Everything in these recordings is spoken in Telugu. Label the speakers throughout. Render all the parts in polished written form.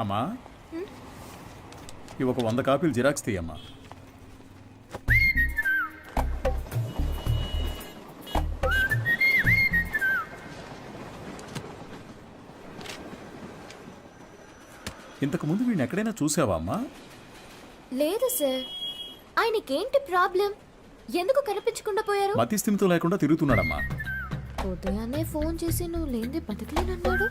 Speaker 1: అమ్మా ఇవి ఒక 100 కాపీలు జిరాక్స్ తీయమ్మా. ఇంతకు ముందు వీడిని ఎక్కడైనా చూసావా అమ్మా?
Speaker 2: లేదు సార్. ఆయనకేంటి ప్రాబ్లం? ఎందుకు కనిపించకుండా పోయారు?
Speaker 1: మతి స్థిమితం లేకుండా తిరుగుతున్నాడమ్మా.
Speaker 2: ఉదయాన్నే ఫోన్ చేసి నువ్వు లేనిది బతకలేనన్నాడు.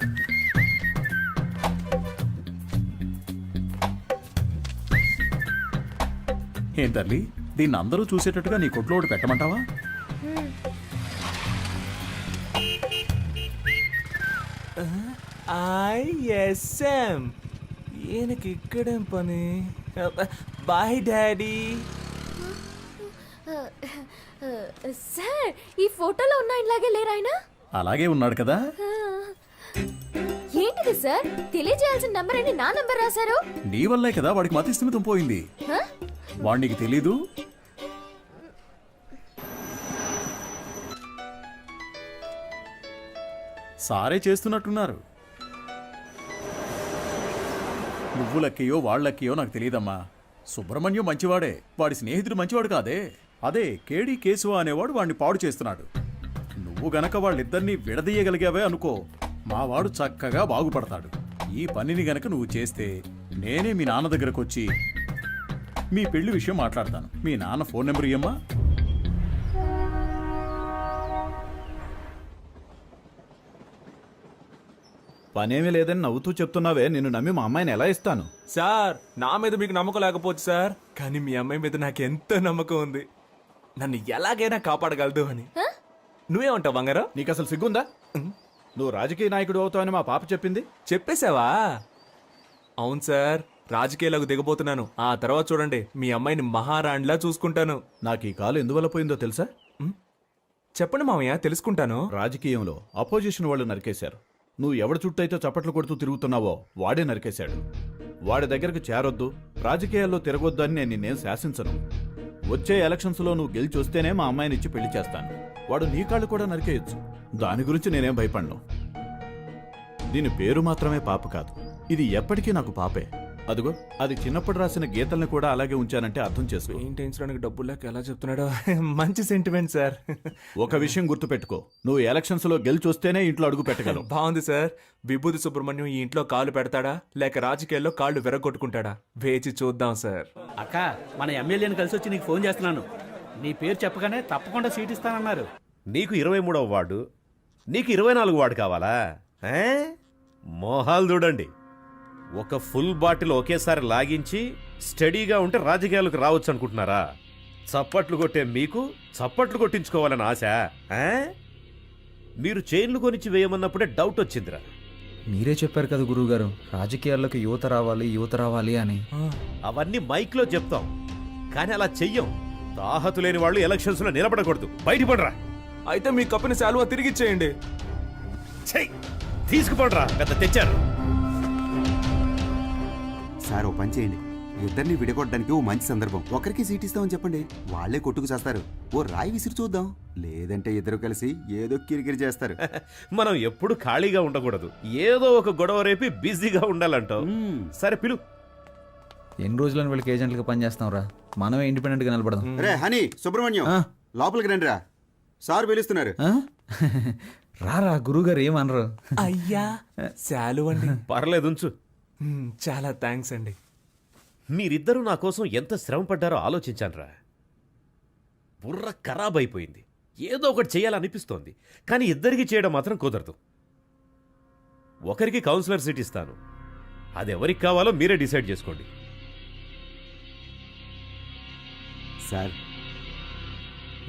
Speaker 1: ఏం తల్లి, దీన్ని అందరూ చూసేటట్టుగా నీ కొట్లో ఒకటి పెట్టమంటావా?
Speaker 3: ఐఎస్ఎం ఈయనకి ఇక్కడేం పని? Bye daddy.
Speaker 2: సార్, ఈ ఫోటోలో ఉన్న ఆయనలాగే లేరు ఆయన?
Speaker 1: అలాగే ఉన్నాడు కదా.
Speaker 2: ఏంటిది సార్? తెలియజేయాల్సిన నంబర్ అని నా నంబర్ రాశారు.
Speaker 1: నీ వల్లే కదా వాడికి మతి స్థిమితం పోయింది. వాడికి తెలీదు. సారే చేస్తున్నట్టున్నారు. నువ్వు లక్కయో వాళ్ళక్కయో నాకు తెలియదమ్మా. సుబ్రహ్మణ్యం మంచివాడే, వాడి స్నేహితుడు మంచివాడు కాదే. అదే కేడి కేశవ అనేవాడు వాడిని పాడు చేస్తున్నాడు. నువ్వు గనక వాళ్ళిద్దరినీ విడదీయగలిగావే అనుకో, మావాడు చక్కగా బాగుపడతాడు. ఈ పనిని గనక నువ్వు చేస్తే నేనే మీ నాన్న దగ్గరకు వచ్చి మీ పెళ్లి విషయం మాట్లాడతాను. మీ నాన్న ఫోన్ నెంబర్ ఇయ్యమ్మా.
Speaker 4: పనేమీ లేదని నవ్వుతూ చెప్తున్నావే, నిన్ను నమ్మి మా అమ్మాయిని ఎలా ఇస్తాను?
Speaker 3: సార్, నా మీద మీకు నమ్మకం లేకపోవచ్చు సార్, కానీ మీ అమ్మాయి మీద నాకు ఎంతో నమ్మకం ఉంది. నన్ను ఎలాగైనా కాపాడగలదు అని. నువ్వేమంటావు బంగారం?
Speaker 4: నీకు అసలు సిగ్గుందా? నువ్వు రాజకీయ నాయకుడు అవుతావని మా పాప చెప్పింది.
Speaker 3: చెప్పేశావా? అవును సార్, రాజకీయాలకు దిగబోతున్నాను. ఆ తర్వాత చూడండి, మీ అమ్మాయిని మహారాణిలా చూసుకుంటాను.
Speaker 4: నాకు ఈ కాలు ఎందువల్ల పోయిందో తెలుసా?
Speaker 3: చెప్పండి మామయ్య, తెలుసుకుంటాను.
Speaker 4: రాజకీయంలో అపోజిషన్ వాళ్ళు నరికేశారు. నువ్వు ఎవడి చుట్టైతే చప్పట్లు కొడుతూ తిరుగుతున్నావో వాడే నరికేశాడు. వాడి దగ్గరకు చేరొద్దు, రాజకీయాల్లో తిరగొద్దు అని నేను నిన్నేం శాసించను. వచ్చే ఎలక్షన్స్లో నువ్వు గెలిచి వస్తేనే మా అమ్మాయిని ఇచ్చి పెళ్లి చేస్తాను. వాడు నీ కాళ్ళు కూడా నరికేయచ్చు. దాని గురించి నేనేం భయపడను. దీని పేరు మాత్రమే పాప కాదు, ఇది ఎప్పటికీ నాకు పాపే. అదిగో, అది చిన్నప్పుడు రాసిన గీతల్ని కూడా అలాగే ఉంచానంటే అర్థం చేసుకో.
Speaker 3: పెయింటించడానికి డబ్బులు లేక ఎలా చెప్తున్నాడో. మంచి సెంటిమెంట్ సార్.
Speaker 4: ఒక విషయం గుర్తుపెట్టుకో, నువ్వు ఎలక్షన్స్ లో గెలిచి వస్తేనే ఇంట్లో అడుగు పెట్టగలవు.
Speaker 3: బాగుంది సార్. విభూతి సుబ్రహ్మణ్యం ఈ ఇంట్లో కాళ్ళు పెడతాడా లేక రాజకీయాల్లో కాళ్ళు విరగొట్టుకుంటాడా? వేచి చూద్దాం సార్.
Speaker 5: అక్క, మన ఎమ్మెల్యేని కలిసి వచ్చి నీకు ఫోన్ చేస్తున్నాను. నీ పేరు చెప్పగానే తప్పకుండా సీట్ ఇస్తానన్నారు.
Speaker 6: నీకు 23వ వార్డు, నీకు 24 వార్డు కావాలా? మోహాలు చూడండి. ఒక ఫుల్ బాటిల్ ఒకేసారి లాగించి స్టడీగా ఉంటే రాజకీయాలకు రావచ్చు అనుకుంటున్నారా? చప్పట్లు కొట్టే మీకు చప్పట్లు కొట్టించుకోవాలని ఆశ? మీరు చైన్లు కొనిచ్చి వేయమన్నప్పుడే డౌట్ వచ్చిందిరా.
Speaker 7: మీరే చెప్పారు కదా గురువుగారు, రాజకీయాల్లోకి యువత రావాలి అని.
Speaker 6: అవన్నీ మైక్లో చెప్తాం, కానీ అలా చెయ్యం. తాహతు లేని వాళ్ళు ఎలక్షన్స్ లో నిలబడకూడదు. బయటపడరా.
Speaker 3: అయితే మీ కప్పిన శాలువా తిరిగిచ్చేయండి.
Speaker 6: తీసుకుపడరా, పెద్ద తెచ్చారు.
Speaker 8: సార్, ఓ పని చేయండి, ఇద్దరిని విడగొట్టడానికి ఓ మంచి సందర్భం. ఒకరికి సీట్ ఇస్తామని చెప్పండి, వాళ్లే కొట్టుకు చేస్తారు. ఓ రాయి విసిరి చూద్దాం. లేదంటే ఇద్దరు కలిసి ఏదో కిరికిరి చేస్తారు.
Speaker 6: మనం ఎప్పుడు ఖాళీగా ఉండకూడదు, ఏదో ఒక గొడవ రేపి బిజీగా ఉండాలంటావు. సరే పిలు.
Speaker 7: ఎన్ని రోజులని వీళ్ళకి ఏజెంట్లుగా పనిచేస్తాం రా, మనమే ఇండిపెండెంట్ గా నిలబడదాం.
Speaker 8: రే హనీ, సుబ్రహ్మణ్యం, లోపలికి రండి రా, సార్ పిలుస్తున్నారు.
Speaker 7: రారా, గురువుగారు ఏమనరు.
Speaker 3: అయ్యా, శాలువండి.
Speaker 6: పర్లేదు, ఉంచు.
Speaker 3: చాలా థ్యాంక్స్ అండి.
Speaker 6: మీరిద్దరూ నా కోసం ఎంత శ్రమ పడ్డారో ఆలోచించానురా. బుర్ర ఖరాబ్ అయిపోయింది. ఏదో ఒకటి చేయాలనిపిస్తోంది, కానీ ఇద్దరికి చేయడం మాత్రం కుదరదు. ఒకరికి కౌన్సిలర్ సీట్ ఇస్తాను, అది ఎవరికి కావాలో మీరే డిసైడ్ చేసుకోండి.
Speaker 8: సార్,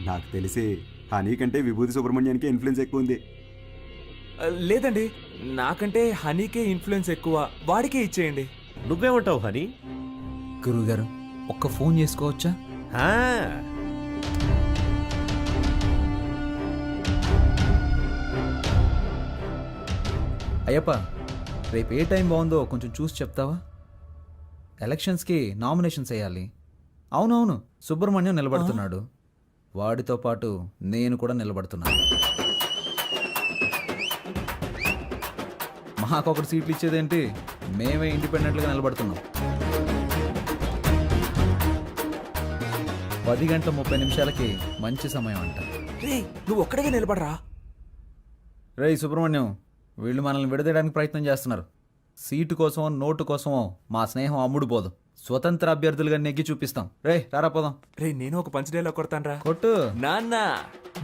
Speaker 8: నాకు తెలిసి హనీ కంటే విభూతి సుబ్రహ్మణ్యానికి ఇన్ఫ్లుయెన్స్ ఎక్కువ ఉంది.
Speaker 3: లేదండి, నాకంటే హనీకే ఇన్ఫ్లుయెన్స్ ఎక్కువ, వాడికే ఇచ్చేయండి.
Speaker 6: నువ్వేమంటావు హనీ?
Speaker 7: గురువుగారు, ఒక్క ఫోన్ చేసుకోవచ్చా? అయ్యప్ప, రేపు ఏ టైం బాగుందో కొంచెం చూసి చెప్తావా? ఎలక్షన్స్కి నామినేషన్స్ వేయాలి. అవునవును, సుబ్రహ్మణ్యం నిలబడుతున్నాడు, వాడితో పాటు నేను కూడా నిలబడుతున్నాను. మాకొకటి సీట్లు ఇచ్చేదేంటి, మేమే ఇండిపెండెంట్గా నిలబడుతున్నాం. 10:30 మంచి సమయం అంట.
Speaker 3: రే నువ్వు ఒక్కడిగా నిలబడరా.
Speaker 7: రేయ్ సుబ్రహ్మణ్యం, వీళ్ళు మనల్ని విడదీయడానికి ప్రయత్నం చేస్తున్నారు. సీటు కోసమో నోటు కోసమో మా స్నేహం అమ్ముడు పోదు. స్వతంత్ర అభ్యర్థులుగా నెగ్గి చూపిస్తాం. రే రారా పోదాం.
Speaker 3: రే నేను ఒక పంచ్ డైలాగ్ కొడతానరా.
Speaker 7: కొట్టు.
Speaker 3: నాన్న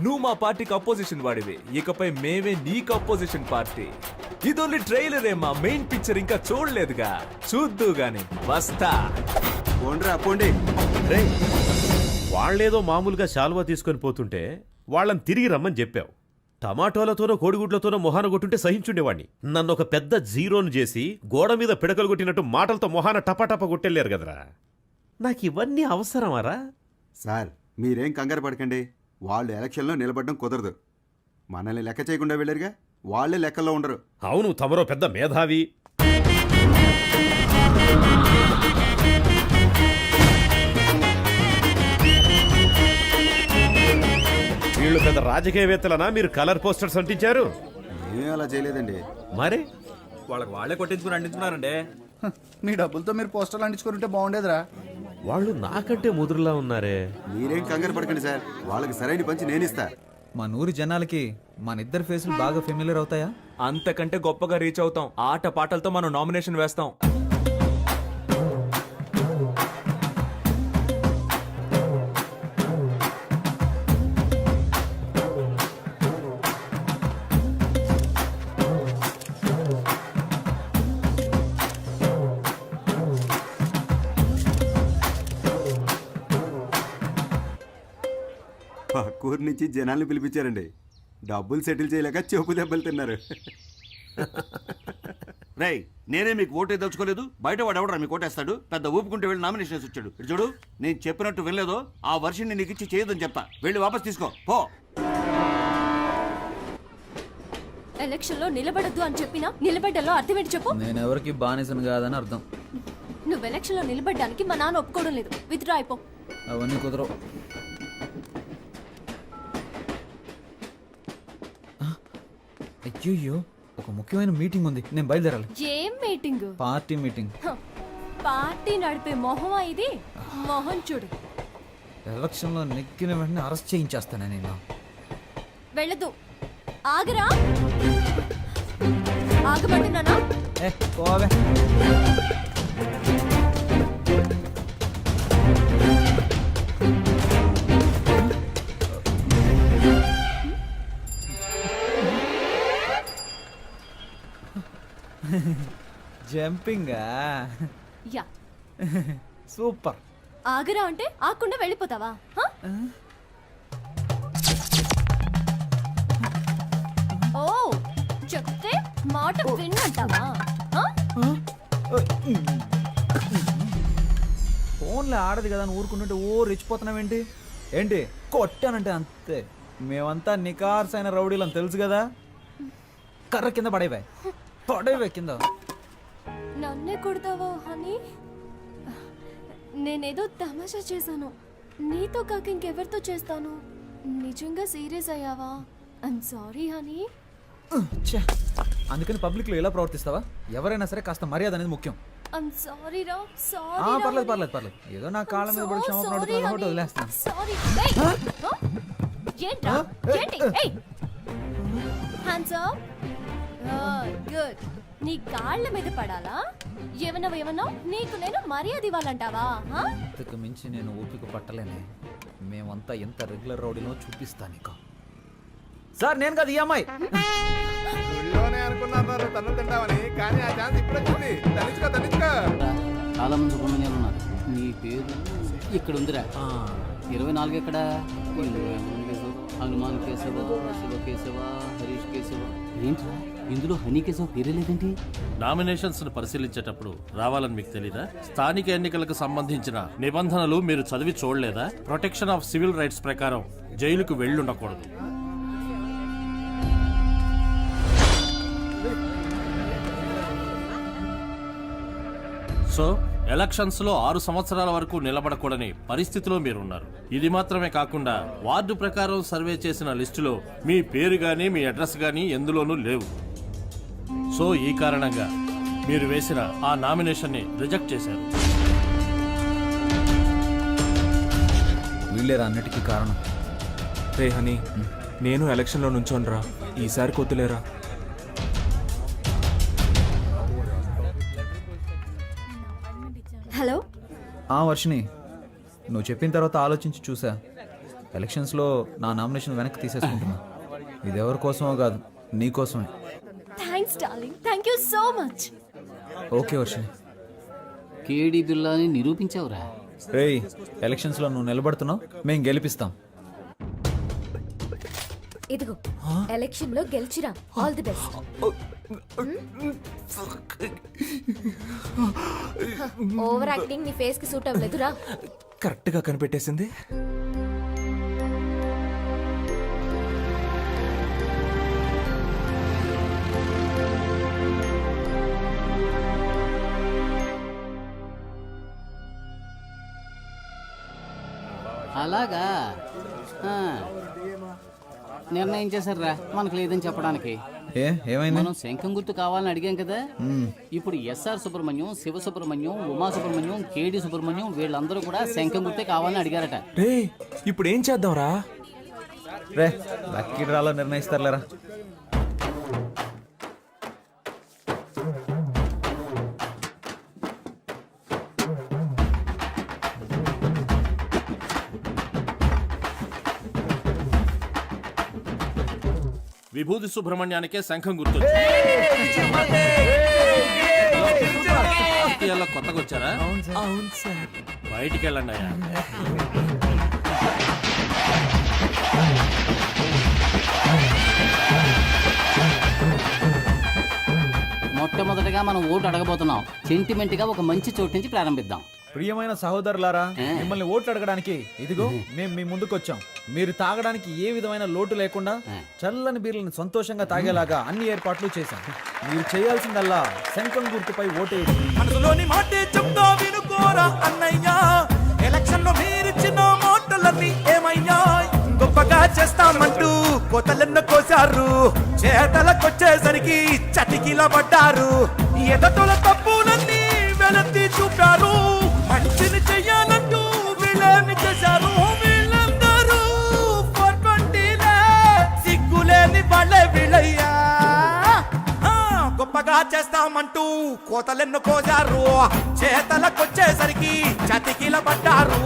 Speaker 3: నువ్వు మా పార్టీకి అపోజిషన్ వాడివి, ఇకపై మేమే నీకు అపోజిషన్ పార్టీ. ఇది ఓన్లీ ట్రైలరే, మా మెయిన్ పిక్చర్ ఇంకా చూడలేదుగా, చూద్దు గాని వస్తా.
Speaker 8: పోండ్రా పోండి.
Speaker 6: రే వాళ్ళేదో మామూలుగా శాలువా తీసుకొని పోతుంటే వాళ్ళని తిరిగి రమ్మని చెప్పావు. టమాటోలతోనో కోడిగుడ్లతోనో మొహాన కొట్టుంటే సహించుండేవాణ్ణి. నన్ను ఒక పెద్ద జీరోను చేసి గోడ మీద పిడకలు కొట్టినట్టు మాటలతో మొహాన టపాటపా కొట్టెళ్ళారు కదరా. నాకు ఇవన్నీ అవసరమారా?
Speaker 8: సార్ మీరేం కంగారు పడకండి. వాళ్ళు ఎలక్షన్లో నిలబడడం కుదరదు. మనల్ని లెక్క చేయకుండా వెళ్ళారుగా, వాళ్ళే లెక్కల్లో ఉండరు.
Speaker 6: అవును, తమరో పెద్ద మేధావి. వీళ్ళు పెద్ద రాజకీయవేత్తలనా మీరు కలర్ పోస్టర్స్ అంటించారు?
Speaker 8: ఏమీ అలా చేయలేదండి.
Speaker 6: మరి
Speaker 5: వాళ్ళకి వాళ్ళే కొట్టించుకుని అంటించున్నారండి.
Speaker 9: మీ డబ్బులతో మీరు పోస్టర్లు అంటించుకుంటే బాగుండేదిరా.
Speaker 6: వాళ్ళు నాకంటే ముదురులా ఉన్నారే.
Speaker 8: మీరేం కంగారు పడకండి సార్, వాళ్ళకి సరైన పంచి నేనిస్తా.
Speaker 7: మన ఊరి జనాలకి మన ఇద్దరు ఫేసులు బాగా ఫెమిలియర్ అవుతాయా?
Speaker 3: అంతకంటే గొప్పగా రీచ్ అవుతాం. ఆట పాటలతో మనం నామినేషన్ వేస్తాం.
Speaker 8: పక్కూరు నుంచి జనాల్ని పిలిపించారండి. డబ్బులు సెటిల్ చేయలేక చెపు దెబ్బలు తిన్నారు.
Speaker 10: రేయ్ నేనే మీకు ఓటే దలుచుకోలేదు, బయట వాడు ఎవడరా మీకు ఓటేస్తాడు? పెద్ద ఊపుకుంటే వెళ్ళి నామినేషన్స్ వచ్చాడు. ఇటు చూడు, నేను చెప్పినట్టు వినలేదో ఆ వర్షిని నీకు ఇచ్చి చేయదని చెప్తా. వెళ్ళి వాపస్ తీసుకో పో.
Speaker 2: ఎలక్షన్ లో నిలబడద్దు అని చెప్పినా నిలబడ్డలో అర్థం ఏంటి చెప్పు.
Speaker 7: నేను ఎవరికి బానిసను కాదని అర్థం.
Speaker 2: నువ్వు ఎలక్షన్ లో నిలబడ్డానికి మా నాన్న ఒప్పుకోవడం లేదు. విత్డ్రా అయిపో.
Speaker 7: అవన్నీ కుదరవు. అయ్యో, ఒక ముఖ్యమైన మీటింగ్ ఉంది, నేను బయలుదేరాలి.
Speaker 2: ఏం మీటింగ్?
Speaker 7: Party meeting.
Speaker 2: పార్టీ నడిపే మొహమా ఇది? మొహం చూడు.
Speaker 7: ఎలక్షన్లో నెగ్గిన వెంటనే అరెస్ట్ చేయించేస్తాను నేను.
Speaker 2: వెళ్ళదు. ఆగరా. ఆగమంటున్నానా?
Speaker 7: పోవే. జంపింగా?
Speaker 2: యా.
Speaker 7: సూపర్.
Speaker 2: ఆగరా అంటే ఆకుండా వెళ్ళిపోతావా? హ? ఓ చెప్తే మాట విన్నంటావా?
Speaker 7: ఫోన్లో ఆడదు కదా అని ఊరుకుంటుంటే ఓ రెచ్చిపోతున్నావేంటి? ఏంటి కొట్టానంటే అంతే. మేమంతా నికార్సైన రౌడీలని తెలుసు కదా. కర్ర కింద పడేవే కింద.
Speaker 2: నన్నే కొడతావా హనీ? నేనేదో తమాషా చేశాను. నీతో కాక ఇంకెవరితో చేస్తాను? నిజంగా సీరియస్ అయ్యావా? I'm sorry honey.
Speaker 7: అందుకని పబ్లిక్ లో ఎలా ప్రవర్తిస్తావా? ఎవరైనా సరే కాస్త మర్యాద అనేది ముఖ్యం.
Speaker 2: ఐమ్ సారీ రా. సారీ.
Speaker 7: పర్లేదు. ఏదో నా కాళ్ళ మీద పడి క్షమాపణ అడుగుతున్నా కాబట్టి వదిలేస్తాను.
Speaker 2: సారీ. ఏంట్రా? ఏంటి? ఏయ్. Hands up. గుడ్. నీ కాళ్ళ మీద పడాలా? ఏమన్నా నీకు నేను మర్యాద ఇవ్వాలంటావా?
Speaker 7: ఇంతకు మించి నేను ఓపిక పట్టలేనే. మేమంతా ఎంత రెగ్యులర్ రౌడీనో చూపిస్తా నీకు. సార్ నేను కాదు ఈ అమ్మాయి.
Speaker 11: చాలా మంది సుబ్రహ్మణ్యాలు ఉన్నారు. నీ పేరు ఇక్కడ ఉందిరా. 24 ఎక్కడ? హనుమాన్ కేశవ, శివ కేశవ, హరీష్ కేశవ. ఏంట్రా ఇందులో హనీ కేశవ పేరే లేదేంటి?
Speaker 12: నామినేషన్స్ ను పరిశీలించేటప్పుడు రావాలని మీకు తెలీదా? స్థానిక ఎన్నికలకు సంబంధించిన నిబంధనలు మీరు చదివి చూడలేదా? ప్రొటెక్షన్ ఆఫ్ సివిల్ రైట్స్ ప్రకారం జైలుకు వెళ్ళుండకూడదు. సో ఎలక్షన్స్ లో 6 సంవత్సరాల వరకు నిలబడకూడని పరిస్థితిలో మీరున్నారు. ఇది మాత్రమే కాకుండా వార్డు ప్రకారం సర్వే చేసిన లిస్టులో మీ పేరు గానీ మీ అడ్రస్ గానీ ఎందులోనూ లేవు. సో ఈ కారణంగా మీరు వేసిన ఆ నామినేషన్ని రిజెక్ట్ చేశారు.
Speaker 7: వీళ్ళేరా అన్నిటికీ కారణం.
Speaker 3: రే హనీ, నేను ఎలక్షన్లో నుంచోనరా, ఈసారి కొద్దులేరా.
Speaker 2: హలో.
Speaker 7: వర్షిని, నువ్వు చెప్పిన తర్వాత ఆలోచించి చూసా. ఎలక్షన్స్లో నా నామినేషన్ వెనక్కి తీసేసుకుంటున్నా. ఇది ఎవరి కోసమో కాదు, నీ కోసమే.
Speaker 2: Thanks darling, thank you so much.
Speaker 7: Okay Varshini.
Speaker 11: కేడి బిల్లాని నిరూపించావురా.
Speaker 7: రేయ్, ఎలక్షన్స్లో నువ్వు నిలబడుతున్నావు, మేము గెలిపిస్తాం.
Speaker 2: ఇదిగో ఎలక్షన్ లో గెలిచిరా. All the best. Over acting నీ ఫేస్ కి సూట్ అవ్వలేదురా.
Speaker 3: కరెక్ట్గా కనిపెట్టేసింది.
Speaker 11: అలాగా నిర్ణయం చేశారా మనకు లేదని చెప్పడానికి.
Speaker 7: ఏమైంది?
Speaker 11: మనం శంఖం గుర్తు కావాలని అడిగాం కదా. ఇప్పుడు ఎస్ఆర్ సుబ్రహ్మణ్యం, శివ సుబ్రహ్మణ్యం, ఉమా సుబ్రహ్మణ్యం, కేడి సుబ్రహ్మణ్యం వీళ్ళందరూ కూడా శంఖం గుర్తే కావాలని అడిగారట.
Speaker 3: రే ఇప్పుడు ఏం చేద్దాంరా?
Speaker 7: రే లక్కీ డ్రాలో నిర్ణయిస్తారులేరా.
Speaker 12: విభూతి సుబ్రహ్మణ్యానికే శంఖం గుర్తు. కొత్తగా వచ్చారా?
Speaker 3: అవును సార్.
Speaker 12: బయటికి వెళ్ళండి అయ్యా.
Speaker 11: మొట్టమొదటిగా మనం ఓటు అడగబోతున్నాం. సెంటిమెంట్ గా ఒక మంచి చోటు నుంచి ప్రారంభిద్దాం.
Speaker 7: ప్రియమైన సహోదరులారా, మిమ్మల్ని ఓట్లు అడగడానికి ఇదిగో మేము మీ ముందుకు వచ్చాం. మీరు తాగడానికి ఏ విధమైన లోటు లేకుండా చల్లని బీర్లను సంతోషంగా తాగేలాగా అన్ని ఏర్పాట్లు చేశాం. మీరు చేయాల్సిందల్లా శంఖం గుర్తుపై ఓటేయండి.
Speaker 3: మనసులోని మాటే చెప్తా వినుకోరా అన్నయ్యా. ఎలక్షన్ లో మీరిచ్చిన మాటలన్నీ ఏమయ్యా? గొప్పగా చేస్తామంటూ కోతలెన్న కోసారు, చేతలకొచ్చేసరికి చటికిల పడ్డారు. ఎదటోల తప్పులన్నీ వెలత్తి చూపారు, మంచిని చెయ్యాలంటూ వీళ్ళని చేశారు. వీళ్ళందరూ 420 సిగ్గులేని వాళ్ళే వీళ్ళయ్యా. గొప్పగా చేస్తామంటూ కోతలెన్ను కోసారు, చేతలకొచ్చేసరికి చతికిల పడ్డారు.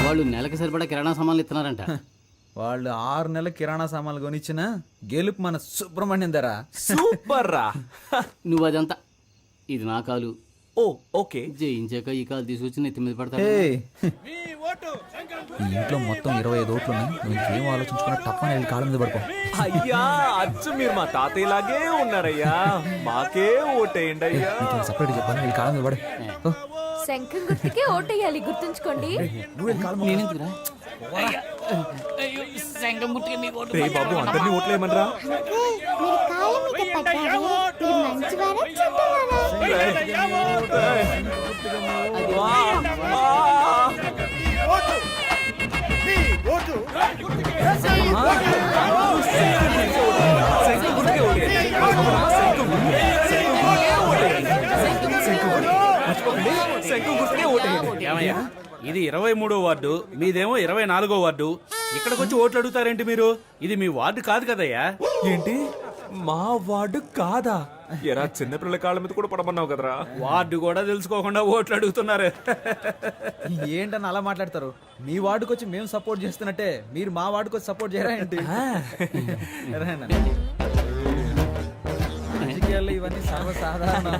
Speaker 11: వాళ్ళు నెలకు సరిపడా కిరాణా సామాన్లు ఇస్తున్నారంట.
Speaker 7: వాళ్ళు 6 నెలల కిరాణా సామాన్లు కొనిచ్చిన గెలుపు మన సుబ్రహ్మణ్యం ధర.
Speaker 3: సూపర్ రా.
Speaker 11: నువ్వు అదంతా ఇది నా కాలు.
Speaker 3: ఓ ఓకే.
Speaker 11: జయించాక ఈ కాలు తీసుకొచ్చి నెత్తి మీద పడతా.
Speaker 7: ఈ ఇంట్లో మొత్తం 25 ఓట్లు ఉన్నాయి. నువ్వు ఇంకేం ఆలోచించుకున్నా తప్పని వెళ్ళి కాళ్ళ మీద పడుకో.
Speaker 3: అయ్యా అచ్చు మీరు మా తాతయ్యలాగే ఉన్నారయ్యా. మాకే ఓటేయండి అయ్యా.
Speaker 7: సపరేట్ చెప్పాను, వెళ్ళి కాళ్ళ మీద పడు.
Speaker 2: శంఖం గుర్తుకే ఓటేయాలి, గుర్తుంచుకోండి.
Speaker 11: నేనెందుకురా? శంఖం గుర్తుకే మీ ఓటు.
Speaker 3: రే బాబు, అందరినీ ఓట్లేయమనరా.
Speaker 2: మీరు కాళ్ళ మీద పడ్డారు. మీరు మంచివారా చెడ్డవారా?
Speaker 5: ఏమయ్యా, ఇది 23వ వార్డు, మీదేమో 24వ వార్డు. ఇక్కడికి వచ్చి ఓట్లు అడుగుతారేంటి మీరు? ఇది మీ వార్డు కాదు కదయ్యా.
Speaker 3: ఏంటి మా వార్డు కాదా? ఎరా చిన్నపిల్లల కాళ్ళ మీద కూడా పడమన్నావు కదరా.
Speaker 5: వార్డు కూడా తెలుసుకోకుండా ఓట్లు అడుగుతున్నారు.
Speaker 7: ఏంటని అలా మాట్లాడతారు? మీ వార్డుకి వచ్చి మేము సపోర్ట్ చేస్తున్నట్టే మీరు మా వార్డుకి వచ్చి సపోర్ట్ చేయరా ఏంటి? రాజకీయాల్లో ఇవన్నీ సర్వసాధారణం.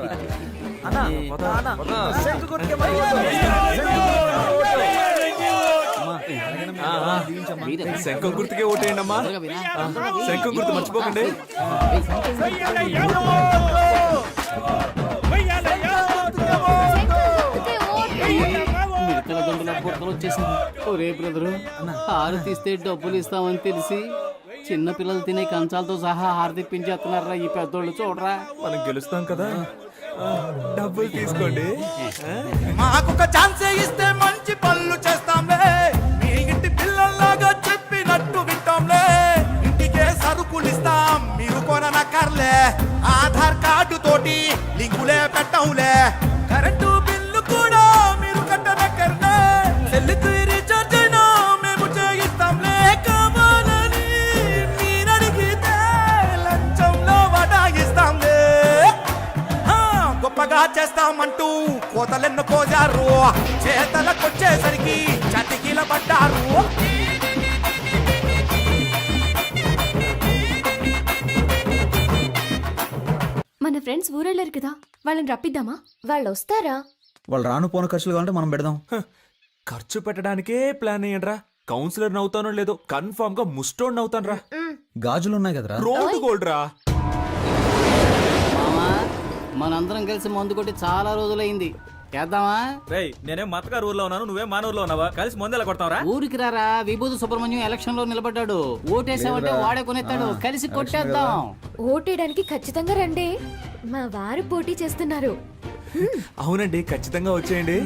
Speaker 3: శంఖం గుర్తుకే ఓటేయండి అమ్మా. శంఖం గుర్తు మర్చిపోకండి.
Speaker 11: వచ్చేసింది. ఒరే బ్రదరు, 6 తీస్తే డబ్బులు ఇస్తామని తెలిసి చిన్న పిల్లలు తినే కంచాలతో సహా హారతిప్పించేస్తున్నారా ఈ పెద్దోళ్ళు చూడరా.
Speaker 3: మనం గెలుస్తాం కదా. డబ్బులు తీసుకోండి.
Speaker 5: మాకొక ఛాన్స్ ఇస్తే మంచి పనులు చేస్తాంలే, మీ ఇంటి పిల్లల్లాగా చెప్పినట్టు వింటాంలే, ఇంటికే సరుకులు ఇస్తాం మీరు కొననక్కర్లే, ఆధార్ కార్డు తోటి లింకులే పెట్టంలే, కరెంటు బిల్లు కూడా మీరు కట్టనక్కర్లే, సెల్లుకు రీఛార్జ్ అయినా మేము చేయిస్తాంలే, కావాలని మీరడిగితే లంచంలో వడాయిస్తాంలే, గొప్పగా చేస్తామంటూ కోతలెన్ను కోజారు, చేతలకొచ్చేసరికి చతికిల పడ్డారు.
Speaker 2: మన ఫ్రెండ్స్ ఊరెళ్ళారు కదా, వాళ్ళని రప్పిద్దామా? వాళ్ళు వస్తారా?
Speaker 7: వాళ్ళు రాను పోను ఖర్చులు కావాలంటే మనం పెడదాం.
Speaker 3: ఖర్చు పెట్టడానికే ప్లాన్ అయ్యండ్రా. కౌన్సిలర్ నవ్వుతానో లేదో కన్ఫర్మ్ గా ముస్టోడ్ నవ్వుతాను రా.
Speaker 7: గాజులు ఉన్నాయి కదరా.
Speaker 3: రోడ్ గోల్డ్ రా.
Speaker 11: మామా మనందరం కలిసి మందు కొట్టి చాలా రోజులైంది, చేద్దామా?
Speaker 7: రేయ్ నేనేం మతగారు ఊర్లో ఉన్నాను, నువ్వే మానూరులో ఉన్నావా? కలిసి ముందెలా కొడతావరా?
Speaker 11: ఊరికి రారా, విభూతి సుబ్రహ్మణ్యం ఎలక్షన్ లో నిలబడ్డాడు, ఓటేసామంటే వాడే కొనేస్తాడు, కలిసి కొట్టేద్దాం.
Speaker 2: ఓటేయడానికి ఖచ్చితంగా రండి, మా వారు పోటీ చేస్తున్నారు.
Speaker 3: అవునండి, ఖచ్చితంగా వచ్చేయండి.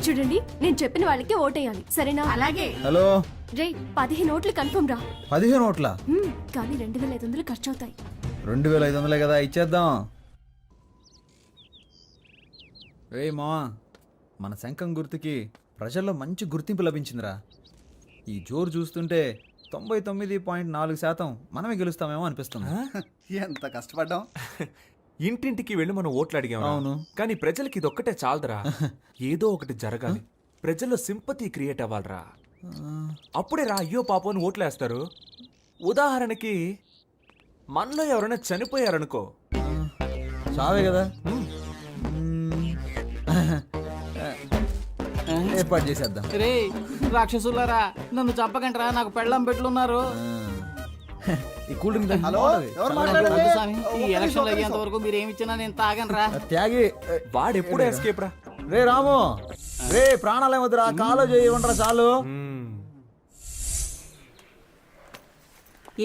Speaker 2: చూడండి, నేను చెప్పిన వాళ్ళకి ఓటేయాలి, సరేనా? అలాగే.
Speaker 7: హలో
Speaker 2: రే 15 ఓట్లు కన్ఫర్మ్ రా.
Speaker 7: 15 ఓట్ల?
Speaker 2: కానీ 2500 ఖర్చు అవుతాయి.
Speaker 7: 2500 కదా, ఇచ్చేద్దాం. రేయ్ మావా, మన శంఖం గుర్తుకి ప్రజల్లో మంచి గుర్తింపు లభించిందిరా. ఈ జోరు చూస్తుంటే 99.4% మనమే గెలుస్తామేమో అనిపిస్తుంది.
Speaker 9: ఎంత కష్టపడ్డాం.
Speaker 3: ఇంటింటికి వెళ్ళి మనం ఓట్లు అడిగాం.
Speaker 7: అవును.
Speaker 3: కానీ ప్రజలకి ఇదొక్కటే చాలదురా, ఏదో ఒకటి జరగాలి, ప్రజల్లో సింపతి క్రియేట్ అవ్వాలిరా. అప్పుడే రా అయ్యో పాపం అని ఓట్లేస్తారు. ఉదాహరణకి మనలో ఎవరైనా చనిపోయారనుకో,
Speaker 7: చావే కదా, ఏర్పాటు చేసేద్దాం.
Speaker 11: రే రాక్షసులారా, నన్ను చంపకంట్రా, నాకు పెళ్ళం పెట్లున్నారు.
Speaker 7: ఈ కూల్ డ్రింక్ తాగి
Speaker 9: హలో,
Speaker 7: బాగుంటది.
Speaker 9: ఎవరు
Speaker 11: వద్దు
Speaker 9: మాట్లాడేది?
Speaker 11: స్వామి, ఈ ఎలక్షన్ అయ్యేంత వరకు మీరు ఏమి ఇచ్చినా నేను తాగనరా.
Speaker 7: త్యాగి.
Speaker 3: వాడెప్పుడే ఎస్కేప్ రా.
Speaker 7: రే రాము, రే ప్రాణాలే వద్దురా, కాలో చేయి ఉండరా చాలు.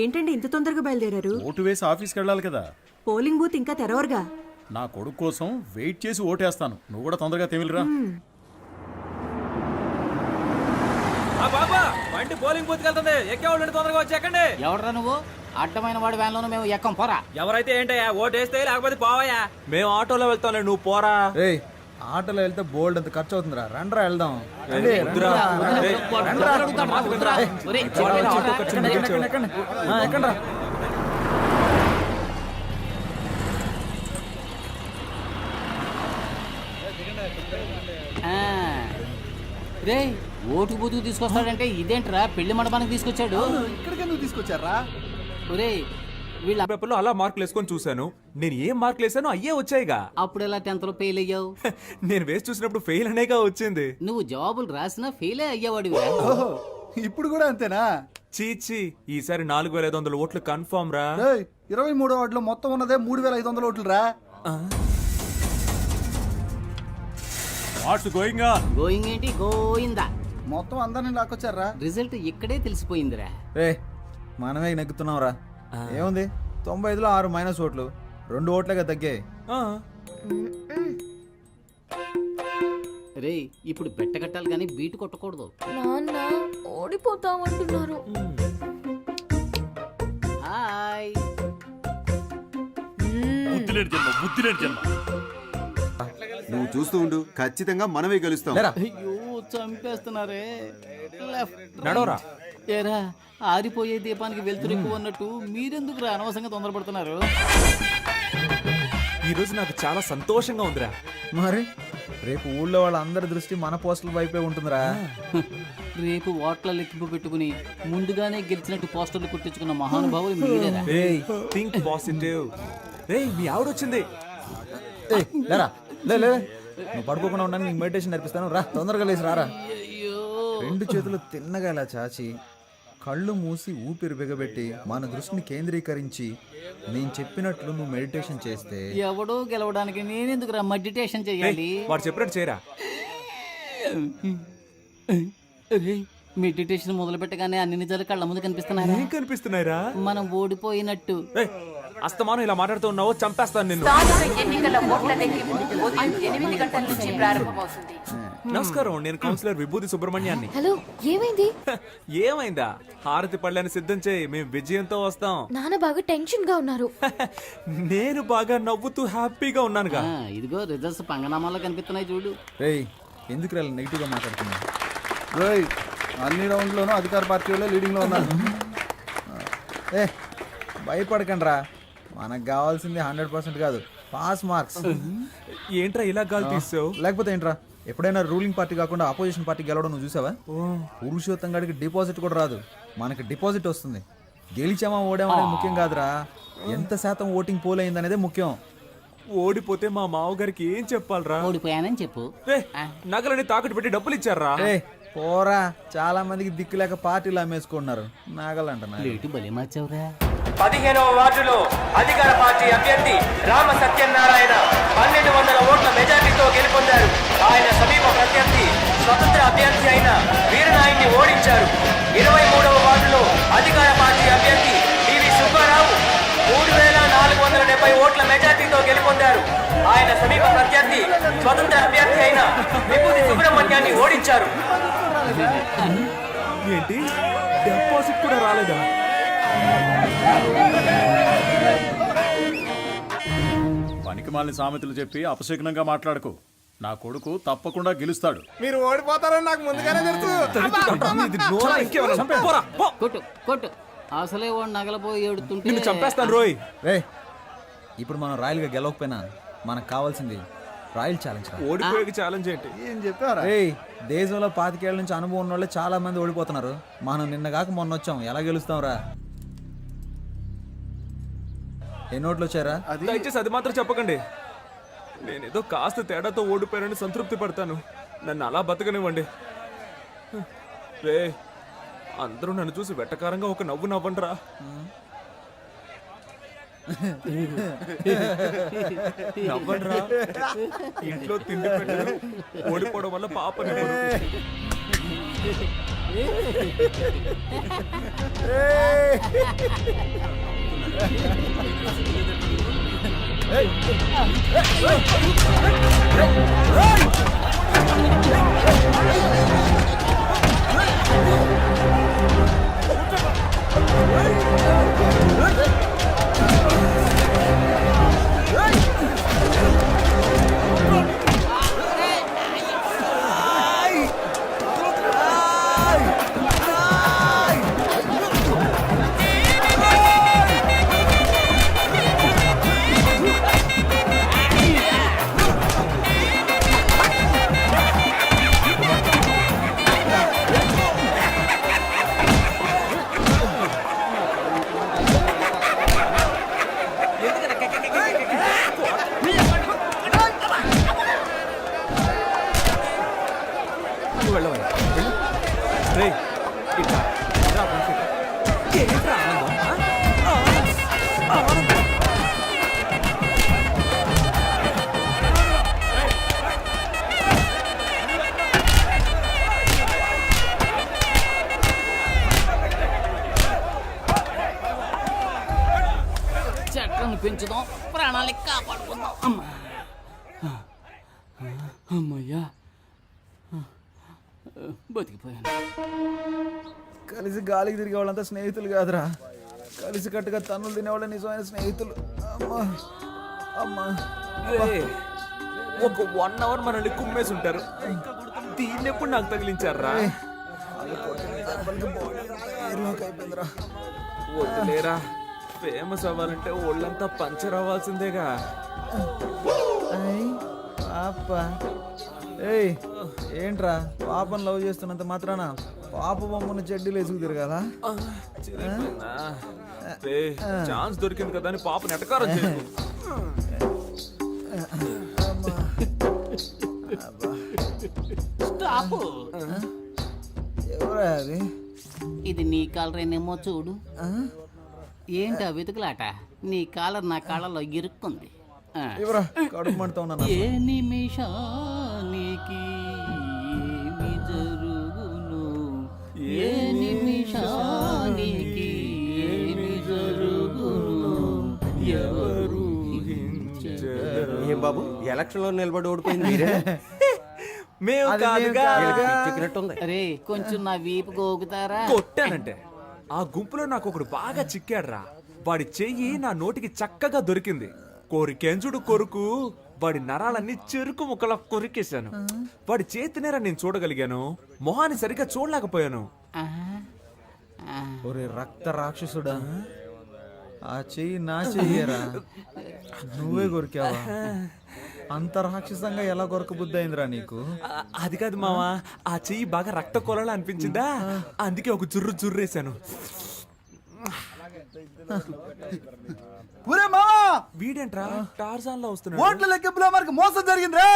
Speaker 13: ఏంటండి ఇంత తొందరగా బయలుదేరారు?
Speaker 1: ఓటు వేసి ఆఫీస్కి వెళ్ళాలి కదా.
Speaker 13: పోలింగ్ బూత్ ఇంకా తెరవరుగా.
Speaker 1: నా కొడుకు కోసం వెయిట్ చేసి ఓటేస్తాను, నువ్వు కూడా తొందరగా తెమిలిరా.
Speaker 7: బాబా బండి పోలింగ్ బూత్ వెళ్తుంది, ఎక్కేవాళ్ళు తొందరగా వచ్చేకండి.
Speaker 11: ఎవడరా నువ్వు? అడ్డమైన వాడి వ్యాన్లోనూ మేము ఎక్కం, పోరా.
Speaker 7: ఎవరైతే ఏంటయ్యా, ఓటు వేస్తే లేకపోతే పోవయ్యా.
Speaker 3: మేము ఆటోలో వెళ్తాంలే, నువ్వు పోరా.
Speaker 7: రేయ్ ఆటోలో వెళ్తే బోల్డ్ అంత ఖర్చు అవుతుందిరా, రండ్రా వెళ్దాం.
Speaker 3: వద్దురా. రేయ్,
Speaker 11: ఒరేయ్, చెప్పేనా?
Speaker 7: ఎక్కండ్రా.
Speaker 11: రే ఓటు బూతుకు తీసుకొస్తాడంటే ఇదేంట్రా, పెళ్లి మండపానికి తీసుకొచ్చాడు.
Speaker 9: ఇక్కడికి ఎందుకు తీసుకొచ్చారా?
Speaker 11: ఒరే వీళ్ళ
Speaker 3: పేపర్లో అలా మార్కులు వేసుకొని చూశాను, నేను ఏం మార్కులు వేసానో అయ్యే వచ్చాయిగా.
Speaker 11: అప్పుడు ఎలా 10th లో ఫెయిల్ అయ్యావు?
Speaker 3: నేను వేసి చూసినప్పుడు ఫెయిల్ అనేగా వచ్చింది.
Speaker 11: నువ్వు జవాబులు రాసినా ఫెయిలే అయ్యేవాడు.
Speaker 9: ఓహో, ఇప్పుడు కూడా అంతేనా?
Speaker 3: చీచి, ఈసారి 4500 ఓట్లు కన్ఫర్మ్ రా.
Speaker 9: 23వ వార్డులో మొత్తం ఉన్నదే 3500 ఓట్లు రా.
Speaker 1: What's going on?
Speaker 11: గోయింగ్ ఏంటి, గోయిందా.
Speaker 9: మొత్తం అందరిని లాక్కొచ్చారా?
Speaker 11: రిజల్ట్ ఇక్కడే తెలిసిపోయిందిరా.
Speaker 7: రే మనమే నెగ్గుతున్నాం రా. ఏముంది, 95లో 6 మైనస్ ఓట్లు, 2 ఓట్లేగా తగ్గాయి.
Speaker 11: రే ఇప్పుడు బెట్ట కట్టాలి కానీ బీటు కొట్టకూడదు.
Speaker 2: నాన్న ఓడిపోతామంటున్నారు.
Speaker 11: హాయ్.
Speaker 8: నువ్వు చూస్తూ ఉండు, ఖచ్చితంగా మనమే గెలుస్తాం.
Speaker 7: లేరా.
Speaker 11: అయ్యో చంపేస్తున్నారే.
Speaker 3: నడవరా.
Speaker 11: ఏరా ఆరిపోయే దీపానికి వెలుతురు ఎక్కువ అన్నట్టు మీరెందుకు రా అనవసరంగా తొందరపడుతున్నారు?
Speaker 3: ఈ రోజు నాకు చాలా సంతోషంగా ఉందిరా.
Speaker 7: మరి రేపు ఊళ్ళో వాళ్ళందరి దృష్టి మన పోస్టుల వైపే ఉంటుందిరా.
Speaker 11: రేపు ఓట్ల లెక్కింపు పెట్టుకుని ముందుగానే గెలిచినట్టు పోస్టర్లు కుట్టించుకున్న మహానుభావులు మీరేరా.
Speaker 3: రేయ్ థింక్ పాజిటివ్. రేయ్ మీ ఆవిడొచ్చింది.
Speaker 7: ఏయ్, లేరా లే లే, నువ్వు పడుకోకుండా ఉండడానికి నీకు మెడిటేషన్ నేర్పిస్తాను రా, తొందరగా లేచి రారా.
Speaker 11: అయ్యో
Speaker 7: 2 చేతులు తిన్నగా ఇలా చాచి కళ్ళు మూసి ఊపిరి బిగబెట్టి మన దృష్టిని కేంద్రీకరించి నేను చెప్పినట్లు నువ్వు మెడిటేషన్ చేస్తే
Speaker 11: ఎవడో గెలవడానికి నేనెందుకు రా మెడిటేషన్ చేయాలి?
Speaker 3: వాడు చెప్పినట్టు చేయరా.
Speaker 11: మెడిటేషన్ మొదలు పెట్టగానే అన్ని నిజాలు కళ్ళ ముందు కనిపిస్తున్నాయి
Speaker 3: ఏం కనిపిస్తున్నాయిరా?
Speaker 11: మనం ఓడిపోయినట్టు.
Speaker 3: ఏయ్, అస్తమానం ఇలా మాట్లాడుతూ ఉన్నావు, చంపేస్తాను నిన్ను.
Speaker 13: ఎన్నికల ఓట్ల లెక్కింపు ఉదయం 8 గంటల నుంచి ప్రారంభమవుతుంది.
Speaker 3: నమస్కారం, నేను కౌన్సిలర్ విభూతి సుబ్రహ్మణ్యాన్ని.
Speaker 2: హలో, ఏమైంది?
Speaker 3: ఏమైందా? హారతి పళ్ళని సిద్ధం చేయి, మేము విజయంతో వస్తాం.
Speaker 2: నాన్న బాగా టెన్షన్ గా ఉన్నారు.
Speaker 3: నేను బాగా నవ్వుతూ హ్యాపీగా ఉన్నానుగా.
Speaker 11: ఇదిగో రిజల్ట్స్ పంగనామాల్లో కనిపిస్తున్నాయి చూడు.
Speaker 7: రేయ్ ఎందుకు రా నెగిటివ్గా మాట్లాడుతున్నా?
Speaker 9: రేయ్, అన్ని రౌండ్లోనూ అధికార పార్టీ వాళ్ళే లీడింగ్లో ఉన్నారు.
Speaker 7: ఏ భయపడకండి రా, మనకు కావాల్సింది 100% కాదు, పాస్ మార్క్స్.
Speaker 3: ఏంట్రా ఇలా గాలి తీసావు?
Speaker 7: లేకపోతే ఏంట్రా, ఎప్పుడైనా రూలింగ్ పార్టీ కాకుండా ఆపోజిషన్ పార్టీ గెలవడం నువ్వు చూసావా? పురుషోత్తం గాడికి డిపాజిట్ కూడా రాదు, మనకి డిపాజిట్ వస్తుంది. గెలిచామా ఓడామా అనేది ముఖ్యం కాదురా, ఎంత శాతం ఓటింగ్ పోల్ అయింది అనేది ముఖ్యం.
Speaker 3: ఓడిపోతే మా మావగారికి ఏం చెప్పాలరా?
Speaker 11: ఓడిపోయానని చెప్పు.
Speaker 3: నగలని తాకట్టు పెట్టి డబ్బులు ఇచ్చారా?
Speaker 7: పోరా, చాలా మందికి దిక్కు లేక పార్టీలు అమ్మేసుకుంటున్నారు. నాగలంట
Speaker 11: లేటు బలి మార్చావురా.
Speaker 3: 15వ వార్డులో అధికార పార్టీ అభ్యర్థి రామ సత్యనారాయణ 1200 ఓట్ల మెజార్టీతో గెలుపొందారు. ఆయన సమీప ప్రత్యర్థి స్వతంత్ర అభ్యర్థి అయిన వీరనాయుడిని ఓడించారు. 23వ వార్డులో అధికార పార్టీ అభ్యర్థి పివి సుబ్బారావు 3470 ఓట్ల మెజార్టీతో గెలుపొందారు. ఆయన సమీప ప్రత్యర్థి స్వతంత్ర అభ్యర్థి అయిన విభూతి సుబ్రహ్మణ్యాన్ని ఓడించారు. ఏంటి, డిపాజిట్ కూడా రాలేదా?
Speaker 1: పనికిమాలిన సామెతలు చెప్పి అపశకునంగా మాట్లాడకు. నా కొడుకు తప్పకుండా గెలుస్తాడు.
Speaker 9: మీరు ఓడిపోతారని నాకు ముందుగానే తెలుసు.
Speaker 11: కొట్టు కొట్టు. అసలే వాడు నగలపోయి ఏడుతుంటే
Speaker 3: నిన్ను చంపేస్తాను రోయ్.
Speaker 7: రే, ఇప్పుడు మనం రాయల్గా గెలవకపోయినా మనకు కావాల్సింది రాయల్ ఛాలెంజ్.
Speaker 3: ఓడిపోయే ఛాలెంజ్ ఏంటి?
Speaker 9: ఏం చెప్పారా?
Speaker 7: ఏయ్, దేశంలో 25 ఏళ్ల నుంచి అనుభవం ఉన్న వాళ్ళే చాలా మంది ఓడిపోతున్నారు. మనం నిన్న కాక మొన్న వచ్చాం, ఎలా గెలుస్తాం రా? ఎన్ని ఓట్లు వచ్చారా?
Speaker 3: దయచేసి అది మాత్రం చెప్పకండి. నేనేదో కాస్త తేడాతో ఓడిపోయానని సంతృప్తి పడతాను. నన్ను అలా బతకనివ్వండి. రే, అందరూ నన్ను చూసి వెట్టకారంగా ఒక నవ్వు నవ్వండిరా. నవ్వండిరా. ఇంట్లో తిండి పెట్టరు, ఓడిపోవడం వల్ల పాపని
Speaker 11: చెట్లను పెంచుదాం, ప్రాణాలకి కాపాడుకుందాం. అమ్మయ్యా, బతికిపోయాను.
Speaker 7: కలిసి గాలికి తిరిగే వాళ్ళంతా స్నేహితులు కాదురా, కలిసి కట్టుగా తన్నులు తినేవాళ్ళ నిజమైన స్నేహితులు. అమ్మా అమ్మా.
Speaker 3: ఒక 1 అవర్ మనల్ని కుమ్మేసి ఉంటారు. దీన్ని ఎప్పుడు నాకు తగిలించారా? వదిలేరా, ఫేమస్ అవ్వాలంటే ఒళ్ళంతా పంచర్ అవ్వాల్సిందేగా.
Speaker 7: పాప, ఏయ్ ఏంట్రా, పాపను లవ్ చేస్తున్నంత మాత్రాన పాప బొమ్మను చెడ్డీలు వేసుకు తిరగాల?
Speaker 3: ఛాన్స్ దొరికింది కదా అని పాపని ఎటకారం చేయకు.
Speaker 11: స్టాప్.
Speaker 7: ఎవరా అది?
Speaker 11: ఇది నీ కాలరేనేమో చూడు. ఏంటా వెతుకులాట? నీ కాలర్ నా కాళ్ళలో ఇరుక్కుంది.
Speaker 7: ఎవరా కడుపు మంటతో ఉన్నా?
Speaker 11: ఏ నిమిషానికి ఏమి జరుగును,
Speaker 6: ఏం బాబు ఎలక్షన్ లో నిలబడి ఓడిపోయింది మీరే
Speaker 3: మేము కాదుగా.
Speaker 11: అరే కొంచెం నా వీపు గోగుతారా?
Speaker 3: కొట్టానంటే ఆ గుంపులో నాకు ఒకడు బాగా చిక్కాడ్రా. వాడి చెయ్యి నా నోటికి చక్కగా దొరికింది. కోరికెంచుడు కొరుకు వాడి నరాలన్నీ చెరుకు ముక్కలా కొరికేశాను. వాడి చేతినేరా నేను చూడగలిగాను, మొహాన్ని సరిగ్గా చూడలేకపోయాను.
Speaker 7: ఒరే రక్త రాక్షసుడా, ఆ చెయ్యి నా చెయ్యరా, నువ్వే కొరికావా? అంత రాక్షసంగా ఎలా కొరక బుద్ధి అయిందిరా నీకు?
Speaker 3: అది కాదు మావా, ఆ చెయ్యి బాగా రక్త కొలలా అనిపించిందా, అందుకే ఒక జుర్రేశాను.
Speaker 9: ఒరే మావా,
Speaker 3: వీడేంట్రా టార్జాన్ లో వస్తున్నాడు?
Speaker 9: ఓట్ల లెక్కింపులో మనకి మోసం జరిగిందిరా.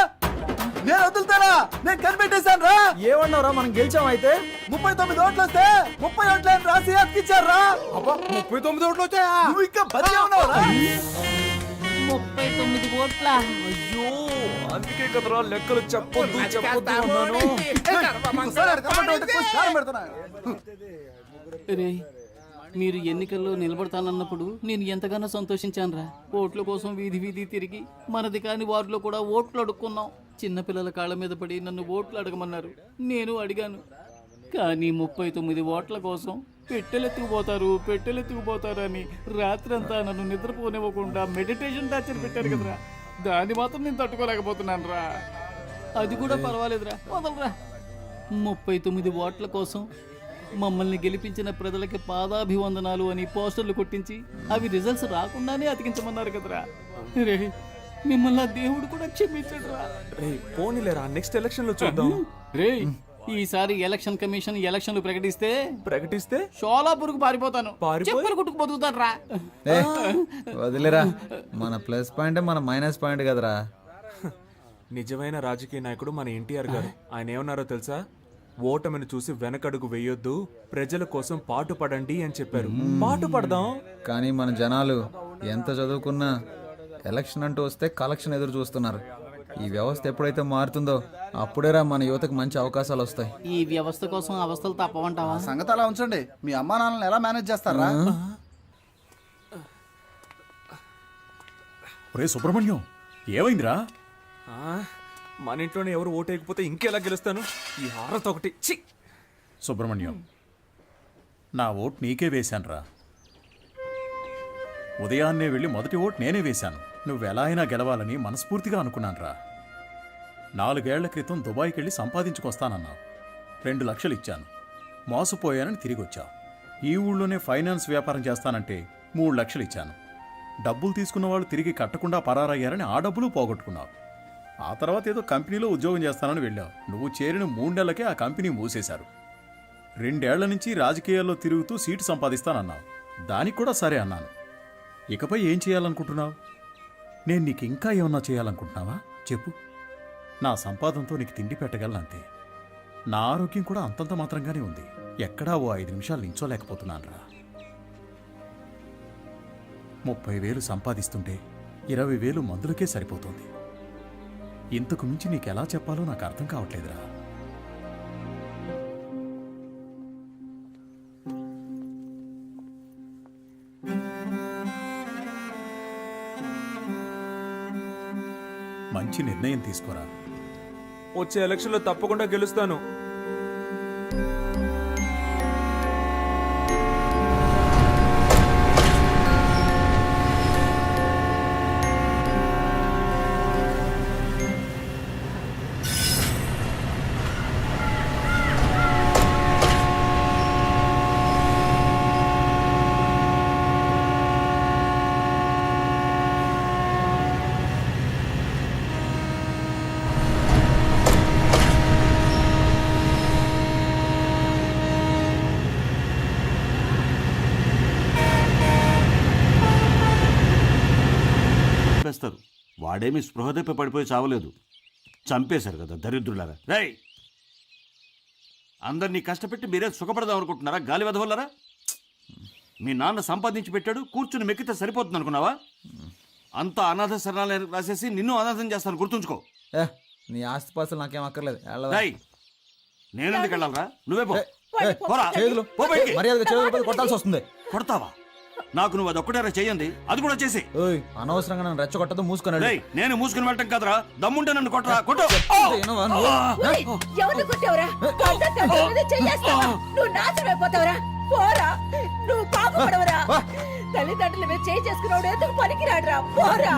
Speaker 9: నేను వదులుతారా? నేను కనిపెట్టేశాను రా.
Speaker 7: ఏమన్నావురా, మనం గెలిచాం అయితే?
Speaker 9: 39 ఓట్లు వస్తే 30 ఓట్లని రాసి అతికిచ్చారా?
Speaker 6: 39 ఓట్లు వచ్చాయా?
Speaker 9: నువ్వు ఇంకా బతికే ఉన్నావురా?
Speaker 11: 39 ఓట్ల.
Speaker 3: అయ్యో, అందుకే కదరా లెక్కలు చెప్పొద్దు అన్నాను.
Speaker 9: ఒకసారి కమెంట్ ఒకటి కొంచెం కారం పెడుతున్నా.
Speaker 11: రే, మీరు ఎన్నికల్లో నిలబడతానన్నప్పుడు నేను ఎంతగానో సంతోషించానురా. ఓట్ల కోసం వీధి వీధి తిరిగి మనది కాని వారిలో కూడా ఓట్లు అడుక్కున్నాం. చిన్నపిల్లల కాళ్ళ మీద పడి నన్ను ఓట్లు అడగమన్నారు, నేను అడిగాను. కానీ 39 ఓట్ల కోసం పెట్టెలెత్తుకుపోతారు అని రాత్రంతా నన్ను నిద్రపోనివ్వకుండా మెడిటేషన్ టార్చర్ పెట్టారు కదరా. దాన్ని మాత్రం నేను తట్టుకోలేకపోతున్నాను రా. అది కూడా పర్వాలేదురా, వదలరా. 39 ఓట్ల కోసం మమ్మల్ని గెలిపించిన ప్రజలకి పాదాభివందనాలు అని పోస్టర్లు కొట్టించి అవి రిజల్ట్స్ రాకుండానే అతికించమన్నారు కదరా. రే, మిమ్మల్ని దేవుడు కూడా క్షమించడు రా.
Speaker 3: రే పోనీలేరా, నెక్స్ట్ ఎలక్షన్ లో చూద్దాం.
Speaker 11: రే, ఈసారి ఎలక్షన్ కమిషన్ ఎలక్షన్లు ప్రకటిస్తే షోలాపూర్కు పారిపోతాను, చెప్పులు కుట్టుకు బతుకుతాను రా.
Speaker 7: వదిలేరా, మన ప్లస్ పాయింట్ మన మైనస్ పాయింట్ కదరా.
Speaker 3: నిజమైన రాజకీయ నాయకుడు మన ఎన్టీఆర్ గారు. ఆయన ఏమన్నారో తెలుసా? ఓటమిని చూసి వెనకడుగు వేయొద్దు, ప్రజల కోసం పాటుపడండి అని చెప్పారు. పాటుపడదాం.
Speaker 7: కానీ మన జనాలు ఎంత చదువుకున్నా ఎలక్షన్ అంటూ వస్తే కలెక్షన్ ఎదురు చూస్తున్నారు. ఈ వ్యవస్థ ఎప్పుడైతే మారుతుందో అప్పుడేరా మన యువతకు మంచి అవకాశాలు వస్తాయి.
Speaker 11: ఈ వ్యవస్థ కోసం అవస్థలు తప్పవంటావా?
Speaker 9: సంగతి అలా ఉంచండి. మీ అమ్మా నాన్నలను ఎలా మేనేజ్ చేస్తారా?
Speaker 1: ఒరే సుబ్రహ్మణ్యం, ఏమైందిరా?
Speaker 3: మన ఇంట్లోనే ఎవరు ఓటేయకపోతే ఇంకెలా గెలుస్తాను? ఈ హారత ఒకటి. ఛీ!
Speaker 1: సుబ్రహ్మణ్యం, నా ఓట్ నీకే వేశానురా. ఉదయాన్నే వెళ్ళి మొదటి ఓట్ నేనే వేశాను. నువ్వెలా అయినా గెలవాలని మనస్ఫూర్తిగా అనుకున్నానురా. 4 ఏళ్ల క్రితం దుబాయ్కి వెళ్ళి సంపాదించుకొస్తానన్నావు. 2 లక్షలు ఇచ్చాను. మోసపోయానని తిరిగి వచ్చావు. ఈ ఊళ్ళోనే ఫైనాన్స్ వ్యాపారం చేస్తానంటే 3 లక్షలు ఇచ్చాను. డబ్బులు తీసుకున్న వాళ్ళు తిరిగి కట్టకుండా పరారయ్యారని ఆ డబ్బులు పోగొట్టుకున్నావు. ఆ తర్వాత ఏదో కంపెనీలో ఉద్యోగం చేస్తానని వెళ్ళావు. నువ్వు చేరిన 3 నెలలకే ఆ కంపెనీ మూసేశారు. 2 ఏళ్ల నుంచి రాజకీయాల్లో తిరుగుతూ సీటు సంపాదిస్తానన్నావు. దానికి కూడా సరే అన్నాను. ఇకపై ఏం చేయాలనుకుంటున్నావు? నేను నీకు ఇంకా ఏమన్నా చేయాలనుకుంటున్నావా చెప్పు. నా సంపాదనతో నీకు తిండి పెట్టగలనంతే. నా ఆరోగ్యం కూడా అంతంత మాత్రంగానే ఉంది. ఎక్కడా ఓ 5 నిమిషాలు నించోలేకపోతున్నానురా. 30,000 సంపాదిస్తుంటే 20,000 మందులకే సరిపోతుంది. ఇంతకు మించి నీకెలా చెప్పాలో నాకు అర్థం కావట్లేదురా. మంచి నిర్ణయం తీసుకోరా.
Speaker 3: వచ్చే ఎలక్షన్ లో తప్పకుండా గెలుస్తాను.
Speaker 10: చంపేస్తారు. వాడేమి స్పృహ తప్పి పడిపోయి చావలేదు, చంపేశారు కదా దరిద్రులారా. రేయ్, అందరినీ కష్టపెట్టి మీరే సుఖపడదాం అనుకుంటున్నారా? గాలి వెదవల్లరా. మీ నాన్న సంపాదించి పెట్టాడు, కూర్చుని మెక్కితే సరిపోతుంది అనుకున్నావా? అంతా అనాథ శరణాలయం రాసేసి నిన్ను అనాథం చేస్తాను, గుర్తుంచుకో.
Speaker 7: నీ ఆస్తి పాస్తులు నాకేం అక్కర్లేదు.
Speaker 10: రేయ్, నేనెందుకు వెళ్ళాలరా? నువ్వే పో.
Speaker 7: మర్యాదగా చేతులు కొట్టాల్సి వస్తుంది.
Speaker 10: కొడతావా? నాకు నువ్వు అదొక్కటేరా చెయ్యండి, అది కూడా చేసి.
Speaker 7: ఓయ్ అనవసరంగా నన్ను రెచ్చగొట్టదు మూసుకొని
Speaker 10: రేయ్, నేను మూసుకుని వెళ్ళటం కదరా, దమ్ముంటే నన్ను కొట్టరా, కొట్టు.
Speaker 13: ఎవరు కొట్టావురా? చెయ్యేస్తావా? నువ్వు నాశనం అయిపోతావురా. పోరా, నువ్వు పాపపడవరా. తల్లిదండ్రుల మీద చేయి చేసుకున్నాడు ఎందుకు పనికిరాడురా. పోరా.